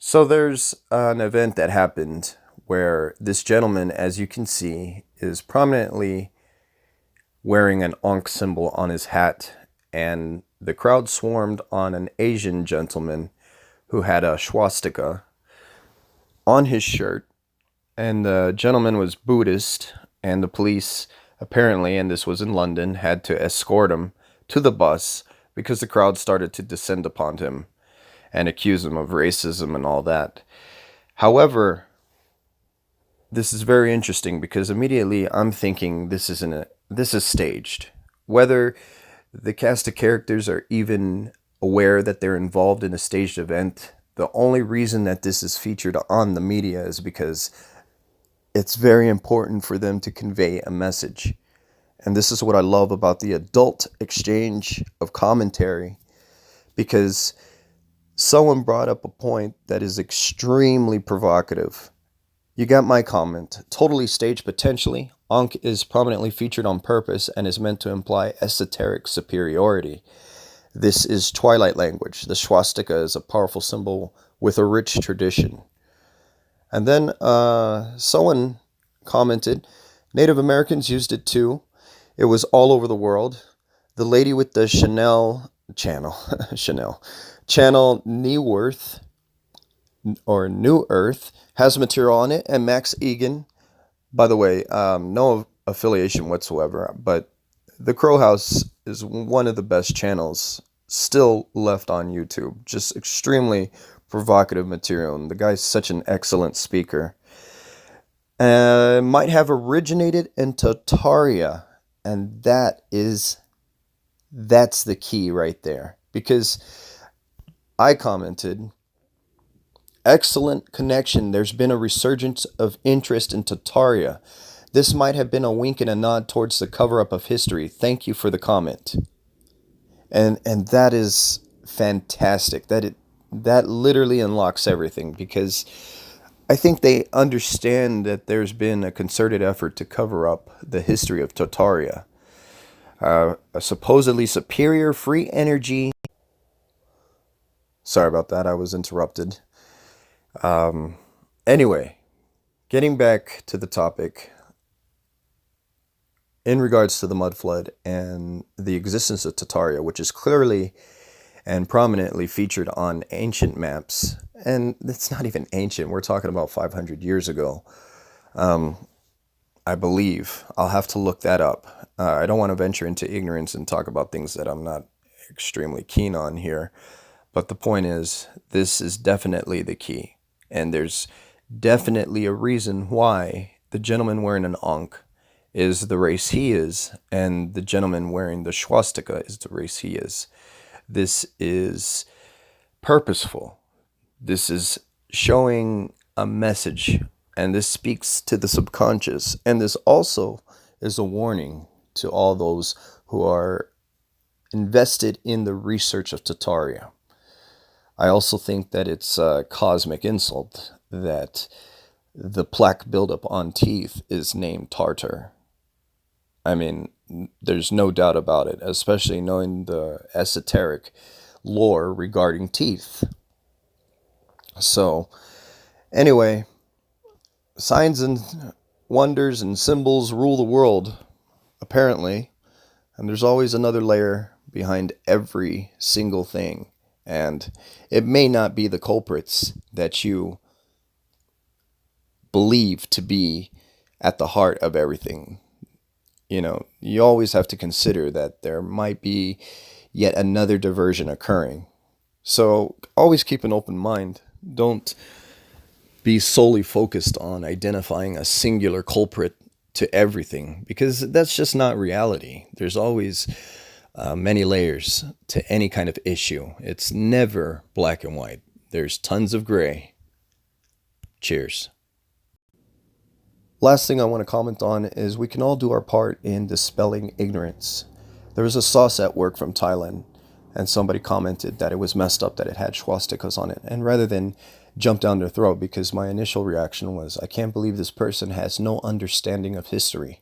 So there's an event that happened where this gentleman, as you can see, is prominently wearing an Ankh symbol on his hat, and the crowd swarmed on an Asian gentleman who had a swastika on his shirt, and the gentleman was Buddhist, and the police apparently, and this was in London, had to escort him to the bus because the crowd started to descend upon him and accuse him of racism and all that. However, this is very interesting because immediately I'm thinking this is staged. Whether the cast of characters are even aware that they're involved in a staged event, the only reason that this is featured on the media is because it's very important for them to convey a message. And this is what I love about the adult exchange of commentary, because someone brought up a point that is extremely provocative. You got my comment. Totally staged potentially. Ankh is prominently featured on purpose and is meant to imply esoteric superiority. This is Twilight language. The swastika is a powerful symbol with a rich tradition. And then someone commented, Native Americans used it too. It was all over the world. The lady with the channel Neworth or New Earth has material on it, and Max Egan, by the way, no affiliation whatsoever, but the Crow House is one of the best channels still left on YouTube. Just extremely provocative material, and the guy's such an excellent speaker. Might have originated in Tartaria, and that's the key right there, because I commented, excellent connection. There's been a resurgence of interest in Tartaria. This might have been a wink and a nod towards the cover-up of history. Thank you for the comment. And that is fantastic. That literally unlocks everything, because I think they understand that there's been a concerted effort to cover up the history of Tartaria. A supposedly superior free energy. Sorry about that, I was interrupted. Anyway, getting back to the topic, in regards to the mud flood and the existence of Tartaria, which is clearly and prominently featured on ancient maps, and it's not even ancient, we're talking about 500 years ago, I believe. I'll have to look that up. I don't want to venture into ignorance and talk about things that I'm not extremely keen on here, but the point is, this is definitely the key. And there's definitely a reason why the gentleman wearing an Ankh is the race he is, and the gentleman wearing the swastika is the race he is. This is purposeful. This is showing a message, and this speaks to the subconscious. And this also is a warning to all those who are invested in the research of Tartaria. I also think that it's a cosmic insult that the plaque buildup on teeth is named Tartar. I mean, there's no doubt about it, especially knowing the esoteric lore regarding teeth. So, anyway, signs and wonders and symbols rule the world, apparently, and there's always another layer behind every single thing. And it may not be the culprits that you believe to be at the heart of everything. You know, you always have to consider that there might be yet another diversion occurring. So always keep an open mind. Don't be solely focused on identifying a singular culprit to everything, because that's just not reality. There's always many layers to any kind of issue. It's never black and white. There's tons of gray. Cheers. Last thing I want to comment on is we can all do our part in dispelling ignorance. There was a sauce at work from Thailand, and somebody commented that it was messed up that it had swastikas on it. And rather than jump down their throat, because my initial reaction was, I can't believe this person has no understanding of history,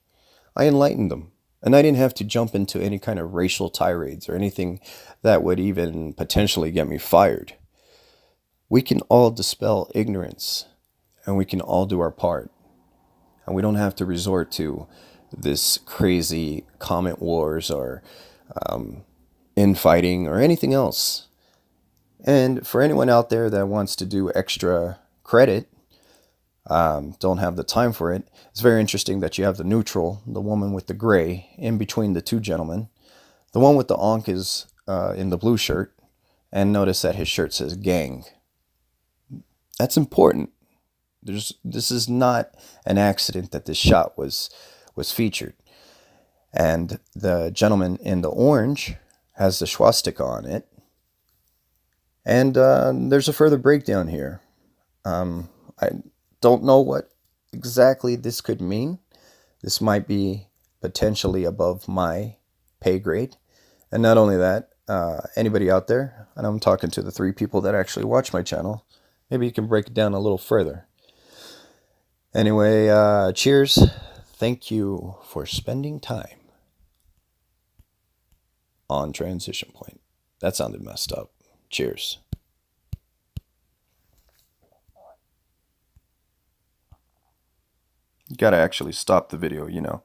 I enlightened them. And I didn't have to jump into any kind of racial tirades or anything that would even potentially get me fired. We can all dispel ignorance, and we can all do our part. And we don't have to resort to this crazy comment wars or infighting or anything else. And for anyone out there that wants to do extra credit, don't have the time for it, it's very interesting that you have the neutral, the woman with the gray, in between the two gentlemen. The one with the onk is in the blue shirt, and notice that his shirt says gang. That's important. This is not an accident that this shot was featured. And the gentleman in the orange has the swastika on it. And there's a further breakdown here. I don't know what exactly this could mean. This might be potentially above my pay grade. And not only that, anybody out there, and I'm talking to the 3 people that actually watch my channel, maybe you can break it down a little further. Anyway, cheers. Thank you for spending time on Transition Point. That sounded messed up. Cheers. You gotta actually stop the video, you know.